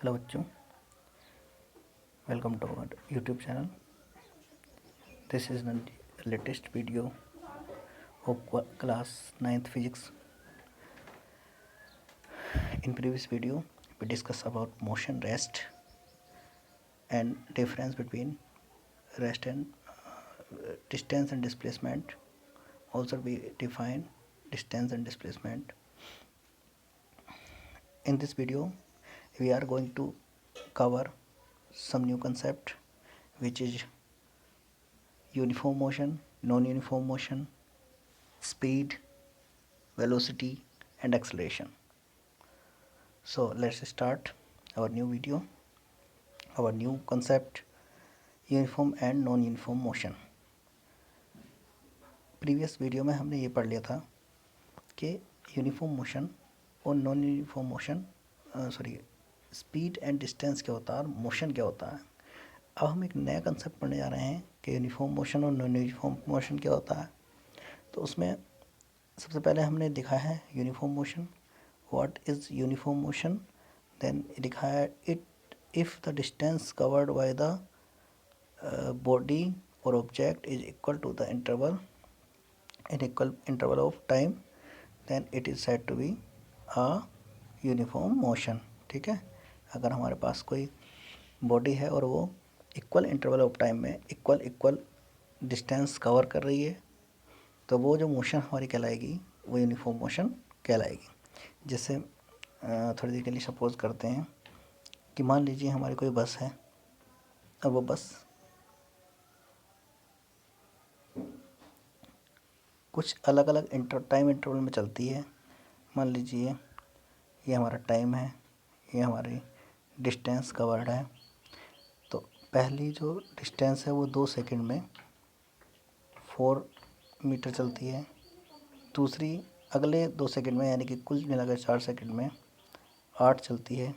Hello बच्चों, welcome to our YouTube channel. This is the latest video of class 9th physics. In previous video, we discussed about motion, rest, and difference between rest and distance and displacement. Also, we define distance and displacement. In this video, we are going to cover some new concept, which is uniform motion, non-uniform motion, speed, velocity, and acceleration. So let's start our new video, our new concept, uniform and non-uniform motion. Previous video में हमने ये पढ़ लिया था कि uniform motion और non uniform motion speed and distance क्या होता है और मोशन क्या होता है. अब हम एक नया कंसेप्ट पढ़ने जा रहे हैं कि यूनिफॉर्म मोशन और नॉन यूनिफॉर्म मोशन क्या होता है. तो उसमें सबसे पहले हमने लिखा है uniform motion. What is uniform motion? Then लिखा है it if the distance covered by the body और object is equal to the interval in equal interval of time, then it is said to be a uniform motion. ठीक है, अगर हमारे पास कोई body है और वो इक्वल इंटरवल ऑफ टाइम में इक्वल डिस्टेंस कवर कर रही है, तो वो जो मोशन हमारी कहलाएगी वो यूनिफॉर्म मोशन कहलाएगी. जैसे थोड़ी देर के लिए सपोज करते हैं कि मान लीजिए हमारी कोई बस है और वो बस कुछ अलग अलग टाइम इंटरवल में चलती है. मान लीजिए ये हमारा टाइम है, ये हमारी डिस्टेंस कवर्ड है. तो पहली जो डिस्टेंस है वो 2 सेकंड में 4 मीटर चलती है. दूसरी अगले 2 सेकंड में यानी कि कुल मिलाकर 4 सेकंड में 8 चलती है.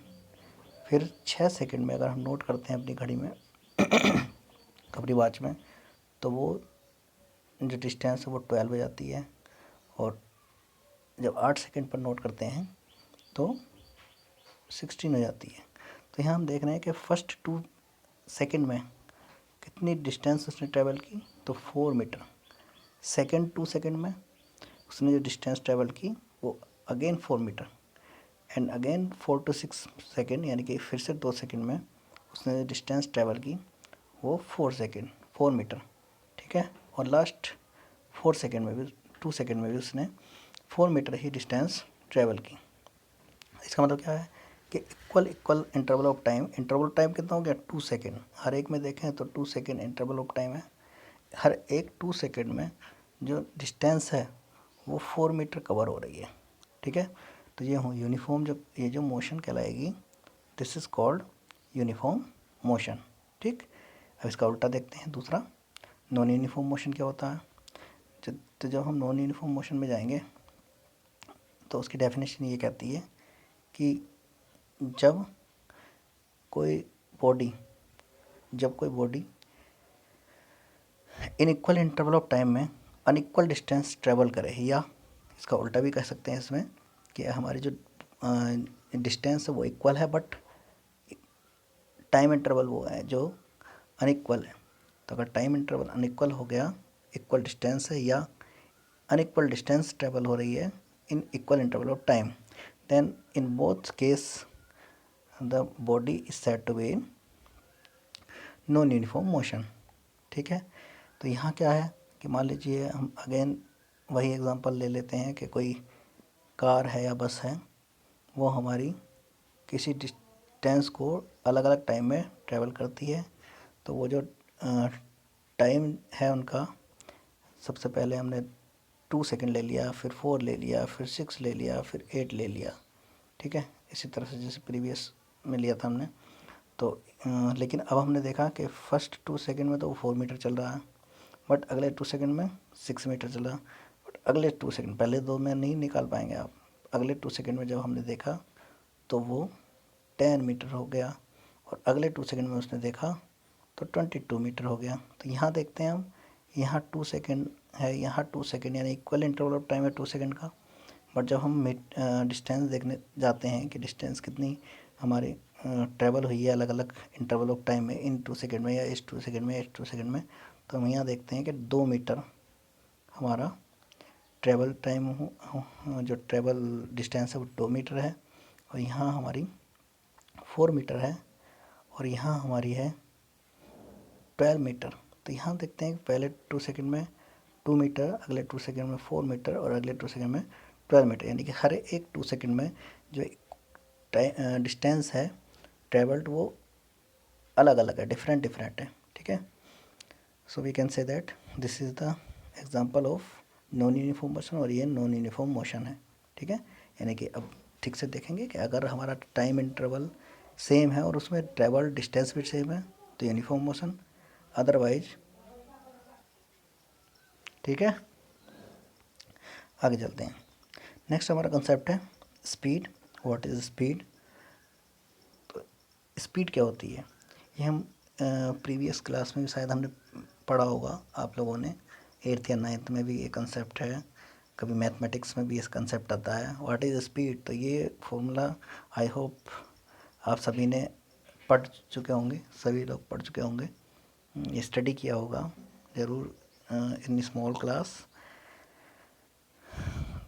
फिर 6 सेकंड में अगर हम नोट करते हैं अपनी घड़ी में अपनी वॉच में, तो वो जो डिस्टेंस है वो 12 हो जाती है. और जब 8 सेकंड पर नोट करते हैं तो 16 हो जाती है. तो यहाँ हम देख रहे हैं कि फर्स्ट 2 सेकंड में कितनी डिस्टेंस उसने ट्रैवल की, तो 4 मीटर. सेकंड 2 सेकंड में उसने जो डिस्टेंस ट्रैवल की वो again 4 metre. And again 4 to 6 second यानी कि फिर से 2 सेकंड में उसने जो डिस्टेंस ट्रैवल की वो 4 मीटर. ठीक है, और लास्ट 4 सेकंड में भी 2 सेकंड में भी उसने 4 मीटर ही डिस्टेंस ट्रैवल की. इसका मतलब क्या है कि इक्वल इंटरवल ऑफ टाइम कितना हो गया 2 सेकंड. हर एक में देखें तो 2 सेकंड इंटरवल ऑफ टाइम है. हर एक 2 सेकंड में जो डिस्टेंस है वो 4 मीटर कवर हो रही है. ठीक है, तो ये यूनिफॉर्म ये जो मोशन कहलाएगी, this is called uniform motion. ठीक, अब इसका उल्टा देखते हैं दूसरा, नॉन यूनिफॉर्म मोशन क्या होता है. तो जब हम नॉन यूनिफॉर्म मोशन में जाएंगे तो उसकी डेफिनेशन ये कहती है कि जब कोई body in equal interval of time में अनइक्वल डिस्टेंस ट्रेवल करे, या इसका उल्टा भी कह सकते हैं इसमें कि हमारी जो डिस्टेंस है वो इक्वल है बट टाइम इंटरवल वो है जो अनइक्वल है. तो अगर टाइम इंटरवल अनइक्वल हो गया, इक्वल डिस्टेंस है या अनइक्वल डिस्टेंस ट्रेवल हो रही है in equal interval of time, then in both case the body is said to be in non uniform motion. ठीक है, तो यहाँ क्या है कि मान लीजिए हम अगेन वही एग्जांपल ले लेते हैं कि कोई कार है या बस है, वो हमारी किसी डिस्टेंस को अलग अलग टाइम में ट्रैवल करती है. तो वो जो टाइम है उनका, सबसे पहले हमने 2 सेकंड ले लिया, फिर 4 ले लिया, फिर 6 ले लिया, फिर 8 ले लिया. ठीक है, इसी तरह से जैसे प्रीवियस में लिया था हमने. तो लेकिन अब हमने देखा कि फर्स्ट 2 सेकंड में तो वो 4 मीटर चल रहा है, बट अगले 2 सेकंड में 6 मीटर चला. बट अगले 2 सेकंड, पहले 2 में नहीं निकाल पाएंगे आप, अगले 2 सेकंड में जब हमने देखा तो वो 10 मीटर हो गया. और अगले 2 सेकंड में उसने देखा तो 22 मीटर हो गया. तो यहाँ देखते हैं हम, यहाँ 2 सेकंड है, यहाँ 2 सेकंड, यानी इक्वल इंटरवल ऑफ टाइम है 2 सेकंड का. बट जब हम डिस्टेंस देखने जाते हैं कि डिस्टेंस कितनी हमारी ट्रैवल हुई है अलग अलग इंटरवल ऑफ टाइम में, इन 2 सेकेंड में या इस 2 सेकेंड में, इस 2 सेकेंड में, तो हम यहाँ देखते हैं कि 2 मीटर हमारा ट्रैवल टाइम जो ट्रैवल डिस्टेंस है वो 2 मीटर है, और यहाँ हमारी 4 मीटर है, और यहाँ हमारी है 12 मीटर। तो यहाँ देखते हैं कि पहले 2 सेकेंड में 2 मीटर, अगले 2 सेकेंड में 4 मीटर, और अगले 2 सेकेंड में 12 मीटर, यानी कि हर एक 2 सेकेंड में जो डिस्टेंस है ट्रेवल्ड वो अलग अलग है, डिफरेंट डिफरेंट है। ठीक है, so we can say that this is the example of non uniform motion, और ये नॉन यूनिफॉर्म मोशन है। ठीक है, यानी कि अब ठीक से देखेंगे कि अगर हमारा टाइम इंटरवल सेम है और उसमें ट्रेवल डिस्टेंस भी सेम है तो यूनिफॉर्म मोशन, अदरवाइज। ठीक है, आगे चलते हैं। नेक्स्ट हमारा कंसेप्ट है स्पीड। What is speed? तो स्पीड क्या होती है ये हम प्रीवियस क्लास में भी शायद हमने पढ़ा होगा, आप लोगों ने 8th या 9th में भी ये कंसेप्ट है, कभी मैथमेटिक्स में भी ये कंसेप्ट आता है। What is speed? तो ये फॉर्मूला आई होप आप सभी ने पढ़ चुके होंगे, सभी लोग पढ़ चुके होंगे, स्टडी किया होगा ज़रूर in small class.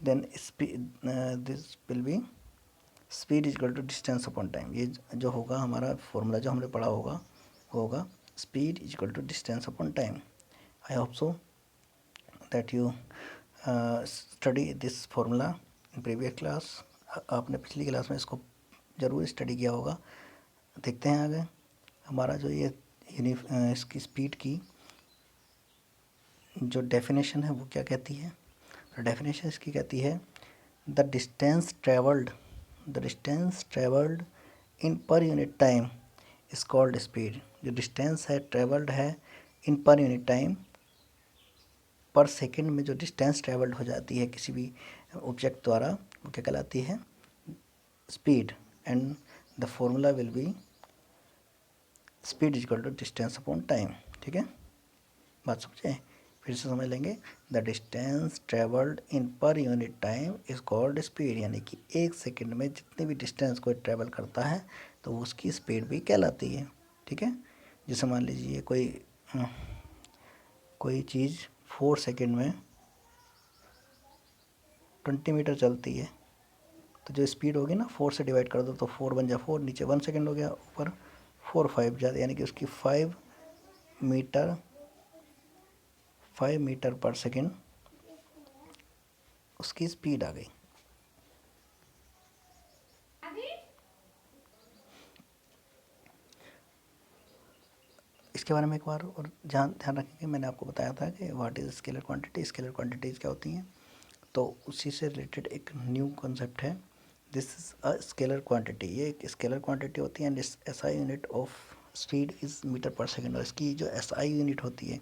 Then speed, this will be speed is equal to distance upon time. ये जो होगा हमारा फॉर्मूला जो हमने पढ़ा होगा speed is equal to distance upon time. I hope so that you study this formula in previous class. आपने पिछली क्लास में इसको ज़रूर स्टडी किया होगा। देखते हैं आगे हमारा जो ये इसकी स्पीड की जो डेफिनेशन है वो क्या कहती है। तो डेफिनेशन इसकी कहती है the distance travelled in per unit time is called speed. जो डिस्टेंस है ट्रेवल्ड है इन पर यूनिट टाइम, पर सेकंड में जो डिस्टेंस ट्रेवल्ड हो जाती है किसी भी ऑब्जेक्ट द्वारा वो क्या कहलाती है, speed. And the formula will be speed is equal to distance upon time. ठीक है, बात समझे, फिर से समझ लेंगे। The distance travelled in per unit time is called speed, यानी कि 1 सेकेंड में जितनी भी डिस्टेंस कोई ट्रेवल करता है तो उसकी स्पीड भी कहलाती है। ठीक है, जैसे मान लीजिए कोई चीज़ 4 सेकेंड में 20 मीटर चलती है, तो जो स्पीड होगी ना 4 से डिवाइड कर दो तो 4 बन जाए 4, नीचे 1 सेकेंड हो गया, ऊपर 4 5 ज़्यादा, यानी कि उसकी 5 मीटर पर सेकेंड उसकी स्पीड आ गई। इसके बारे में एक बार और ध्यान रखेंगे। मैंने आपको बताया था कि what is scalar quantity, scalar quantities क्या होती हैं, तो उसी से रिलेटेड एक न्यू कॉन्सेप्ट है, this is a scalar quantity. ये एक स्केलर क्वांटिटी होती है and SI unit of speed is metre per second. और इसकी जो SI यूनिट होती है,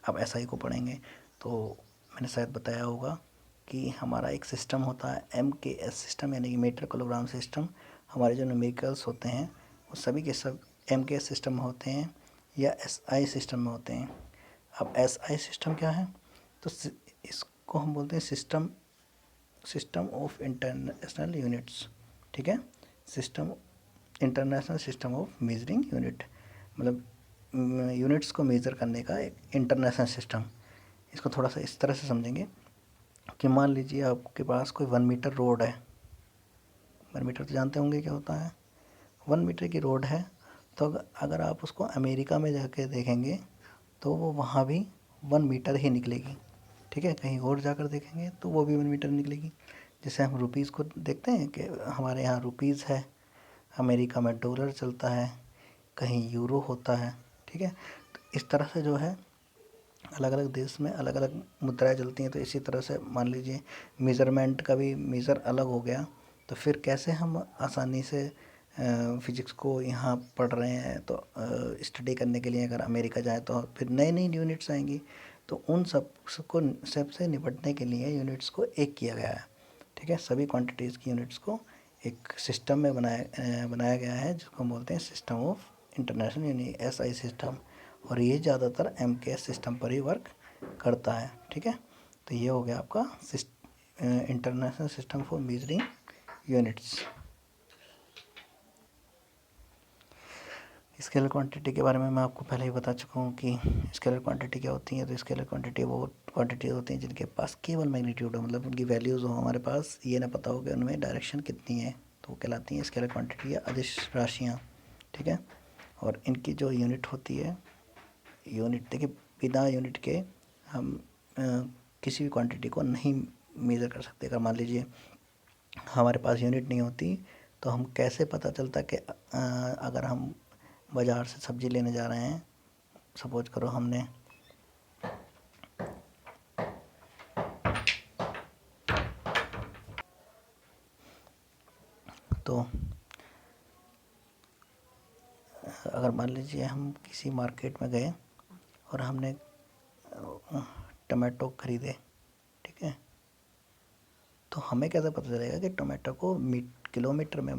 आप SI को पढ़ेंगे तो मैंने शायद बताया होगा कि हमारा एक सिस्टम होता है MKS सिस्टम, यानी कि मीटर किलोग्राम सिस्टम। हमारे जो न्यूमेरिकल्स होते हैं वो सभी के सब MKS सिस्टम में होते हैं या SI सिस्टम में होते हैं। अब SI सिस्टम क्या है, तो इसको हम बोलते हैं सिस्टम ऑफ इंटरनेशनल यूनिट्स। ठीक है, system international system of measuring unit, मतलब यूनिट्स को मेज़र करने का एक इंटरनेशनल सिस्टम। इसको थोड़ा सा इस तरह से समझेंगे कि मान लीजिए आपके पास कोई 1 मीटर रोड है। 1 मीटर तो जानते होंगे क्या होता है, 1 मीटर की रोड है। तो अगर आप उसको अमेरिका में जाके देखेंगे तो वो वहाँ भी 1 मीटर ही निकलेगी। ठीक है, कहीं और जाकर देखेंगे तो वो भी 1 मीटर निकलेगी। जैसे हम रुपीज़ को देखते हैं कि हमारे यहाँ रुपीज़ है, अमेरिका में डॉलर चलता है, कहीं यूरो होता है। ठीक है, तो इस तरह से जो है अलग अलग देश में अलग अलग मुद्राएं चलती हैं। तो इसी तरह से मान लीजिए मेज़रमेंट का भी मेज़र अलग हो गया, तो फिर कैसे हम आसानी से फिजिक्स को यहाँ पढ़ रहे हैं तो स्टडी करने के लिए अगर अमेरिका जाए तो फिर नई नई यूनिट्स आएंगी। तो उन सबसे निपटने के लिए यूनिट्स को एक किया गया है। ठीक है, सभी क्वांटिटीज़ की यूनिट्स को एक सिस्टम में बनाया गया है जिसको हम बोलते हैं सिस्टम ऑफ इंटरनेशनल यानी SI सिस्टम। और ये ज़्यादातर MKS सिस्टम पर ही वर्क करता है। ठीक है, तो ये हो गया आपका international system for measuring units. Scalar quantity के बारे में मैं आपको पहले ही बता चुका हूँ कि स्केलर क्वांटिटी क्या होती है। तो स्केलर क्वांटिटी वो क्वांटिटी होती हैं जिनके पास केवल मैग्नीट्यूड हो, मतलब उनकी वैल्यूज़ हो, हमारे पास ये ना पता हो कि उनमें डायरेक्शन कितनी है, तो वो कहलाती हैं स्केलर क्वांटिटी या अदिश राशियाँ। ठीक है। और इनकी जो यूनिट होती है, यूनिट देखिए, बिना यूनिट के हम किसी भी क्वांटिटी को नहीं मेज़र कर सकते। अगर मान लीजिए हमारे पास यूनिट नहीं होती तो हम कैसे पता चलता कि अगर हम बाज़ार से सब्ज़ी लेने जा रहे हैं, सपोज करो हमने तो अगर मान लीजिए हम किसी मार्केट में गए और हमने टमाटो ख़रीदे, ठीक है, तो हमें कैसे पता चलेगा कि टमाटो को किलोमीटर में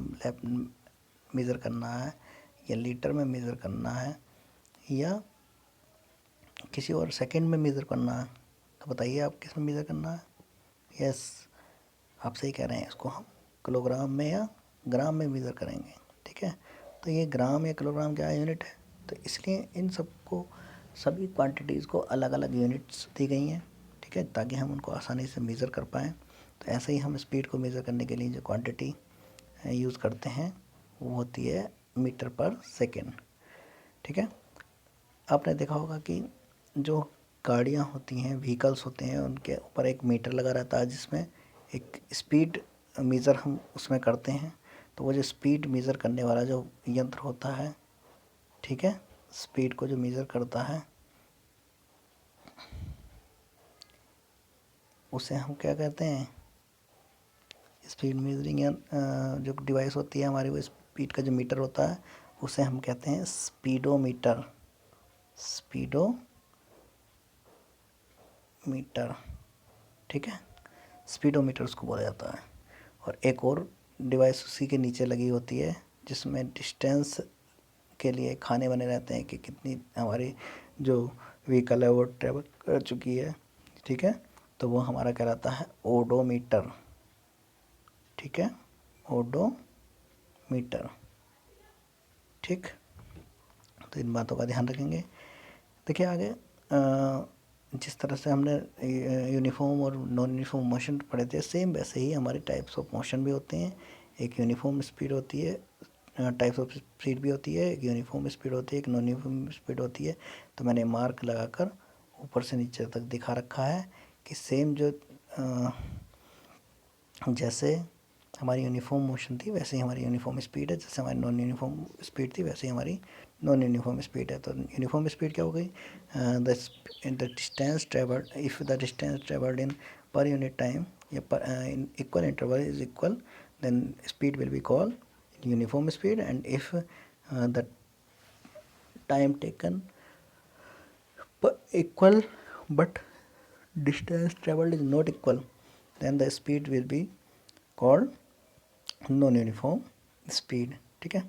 मेज़र करना है या लीटर में मेज़र करना है या किसी और सेकंड में मेज़र करना है? तो बताइए आप किस में मेज़र करना है? यस, आप सही कह रहे हैं, इसको हम किलोग्राम में या ग्राम में मेज़र करेंगे। ठीक है। तो ये ग्राम या किलोग्राम क्या यूनिट है, तो इसलिए इन सबको, सभी क्वांटिटीज़ को अलग अलग यूनिट्स दी गई हैं। ठीक है, ताकि हम उनको आसानी से मेज़र कर पाएँ। तो ऐसे ही हम स्पीड को मेज़र करने के लिए जो क्वांटिटी यूज़ करते हैं वो होती है मीटर पर सेकेंड। ठीक है। आपने देखा होगा कि जो गाड़ियाँ होती हैं, व्हीकल्स होते हैं, उनके ऊपर एक मीटर लगा रहता है जिसमें एक स्पीड मेज़र हम उसमें करते हैं। तो वो जो स्पीड मेज़र करने वाला जो यंत्र होता है, ठीक है, स्पीड को जो मेज़र करता है उसे हम क्या कहते हैं? स्पीड मेजरिंग या जो डिवाइस होती है हमारी, वो स्पीड का जो मीटर होता है उसे हम कहते हैं स्पीडोमीटर। स्पीडोमीटर, ठीक है, स्पीडोमीटर उसको बोला जाता है। और एक और डिवाइस उसी के नीचे लगी होती है जिसमें डिस्टेंस के लिए खाने बने रहते हैं कि कितनी हमारी जो व्हीकल है वो ट्रेवल कर चुकी है। ठीक है, तो वो हमारा कहलाता है ओडोमीटर। ठीक है, ओडोमीटर। ठीक, तो इन बातों का ध्यान रखेंगे। देखिए आगे जिस तरह से हमने यूनिफॉर्म और नॉन यूनिफॉर्म मोशन पढ़े थे, सेम वैसे ही हमारे टाइप्स ऑफ मोशन भी होते हैं। एक यूनिफॉर्म स्पीड होती है, टाइप्स ऑफ स्पीड भी होती है, एक यूनिफॉर्म स्पीड होती है, एक नॉन यूनिफॉर्म स्पीड होती है। तो मैंने मार्क लगाकर ऊपर से नीचे तक दिखा रखा है कि सेम जो जैसे हमारी यूनिफॉर्म मोशन थी वैसे ही हमारी यूनिफॉर्म स्पीड है, जैसे हमारी नॉन यूनिफॉर्म स्पीड थी वैसे ही हमारी नॉन यूनिफॉर्म स्पीड है। तो यूनिफॉर्म स्पीड क्या हो गई? The distance travelled, if the distance travelled in per unit time या per in equal interval is equal, then speed will be called uniform speed. And if the time taken equal but distance traveled is not equal, then the speed will be called non uniform speed. ठीक है,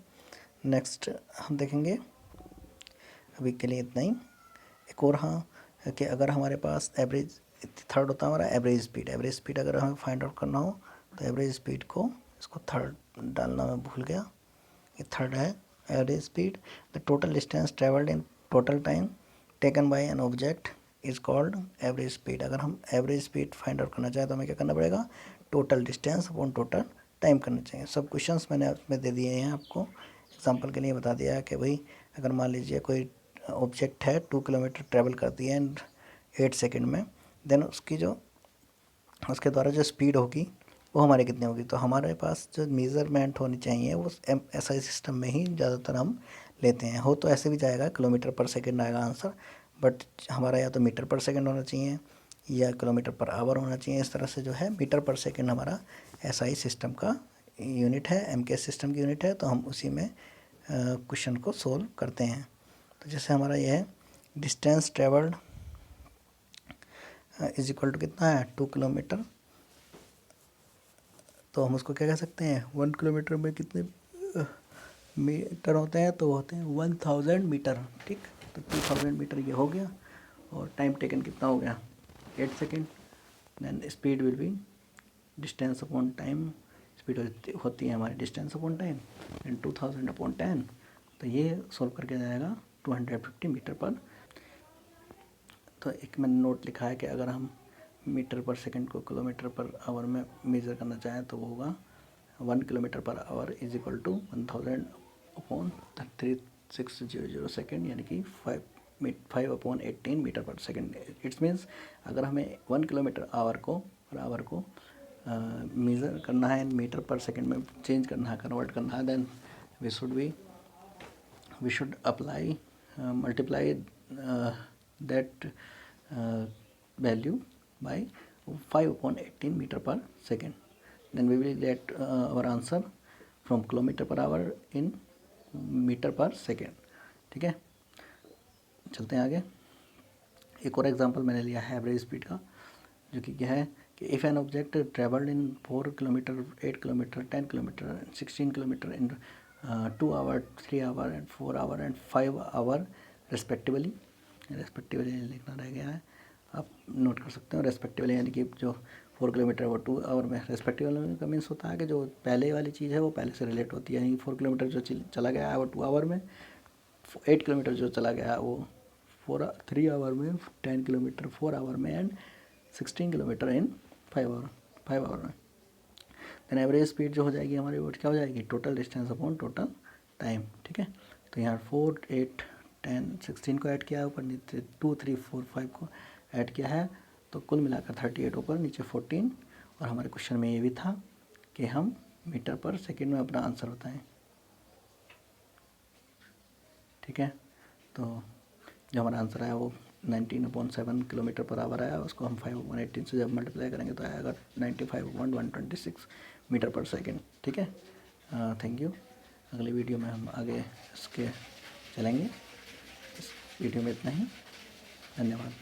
next हम देखेंगे, अभी के लिए इतना ही। एक और, हाँ, कि अगर हमारे पास एवरेज, थर्ड होता है हमारा एवरेज स्पीड। एवरेज स्पीड अगर हमें फाइंड आउट करना हो तो एवरेज स्पीड को, इसको थर्ड डालना मैं भूल गया, ये थर्ड है average speed. The total distance travelled in total time taken by an object is called average speed. अगर हम एवरेज स्पीड फाइंड आउट करना चाहें तो हमें क्या करना पड़ेगा? Total distance upon total time करना चाहिए। सब क्वेश्चंस मैंने उसमें दे दिए हैं आपको, एग्जांपल के लिए बता दिया है कि भाई अगर मान लीजिए कोई ऑब्जेक्ट है 2 किलोमीटर ट्रैवल करती है इन 8 सेकेंड में, देन उसकी जो, उसके द्वारा जो स्पीड होगी वो हमारी कितनी होगी। तो हमारे पास जो मेज़रमेंट होनी चाहिए वो एसआई सिस्टम में ही ज़्यादातर हम लेते हैं। हो तो ऐसे भी जाएगा, किलोमीटर पर सेकंड आएगा आंसर, बट हमारा या तो मीटर पर सेकंड होना चाहिए या किलोमीटर पर आवर होना चाहिए। इस तरह से जो है मीटर पर सेकंड हमारा एसआई सिस्टम का यूनिट है, एमकेएस सिस्टम की यूनिट है। तो हम उसी में क्वेश्चन को सोल्व करते हैं। तो जैसे हमारा ये है, distance travelled is equal to कितना है? 2 किलोमीटर। तो हम उसको क्या कह सकते हैं? 1 किलोमीटर में कितने मीटर होते हैं? तो होते हैं 1000 मीटर। ठीक, तो 2000 मीटर ये हो गया। और टाइम टेकन कितना हो गया? 8 second. Then speed will be distance upon time, speed होती है हमारी distance upon time, then 2000 upon 10, तो ये सोल्व करके जाएगा 250 मीटर पर। तो एक मैंने नोट लिखा है कि अगर हम मीटर पर सेकंड को किलोमीटर पर आवर में मेज़र करना चाहें तो वो होगा 1 kilometre per hour is equal to 1000 upon 3600 second, यानी कि 5/18 metre per second. It's means अगर हमें 1 किलोमीटर आवर को मेज़र करना है मीटर पर सेकेंड में चेंज करना है, कन्वर्ट करना है, then we should apply multiply that value by 5/18 meter per second, then we will get our answer from kilometer per hour in metre per second. ठीक है, चलते हैं आगे। एक और एग्जांपल मैंने लिया है एवरेज स्पीड का, जो कि क्या है कि if an object travelled in 4 kilometre, 8 kilometre, 10 kilometre, 16 kilometre in 2 hour, 3 hour and 4 hour and 5 hour respectively लिखना रह गया है, आप नोट कर सकते हो। रेस्पेक्टिवली यानी कि जो 4 किलोमीटर वो 2 आवर में, रेस्पेक्टिवली का मीन्स होता है कि जो पहले वाली चीज़ है वो पहले से रिलेट होती है, यानी 4 किलोमीटर जो चला गया है वो 2 आवर में, 8 किलोमीटर जो चला गया है वो 3 आवर में, 10 किलोमीटर 4 आवर में एंड 16 किलोमीटर इन 5 आवर में। देन एवरेज स्पीड जो हो जाएगी हमारी वो क्या हो जाएगी, total distance upon total time. ठीक है, तो यहाँ 4, 8, 10, 16 को ऐड किया है, ऊपर नीचे 2, 3, 4, 5 को ऐड किया है, तो कुल मिलाकर 38 ऊपर, नीचे 14। और हमारे क्वेश्चन में ये भी था कि हम मीटर पर सेकेंड में अपना आंसर बताएं। ठीक है, तो जो हमारा आंसर आया वो 19/7 किलोमीटर पर आवर आया, उसको हम 5/18 से जब मल्टीप्लाई करेंगे तो आएगा 95/126 मीटर पर सेकेंड। ठीक है, थैंक यू। अगली वीडियो में हम आगे इसके चलेंगे। इस वीडियो में इतना ही, धन्यवाद।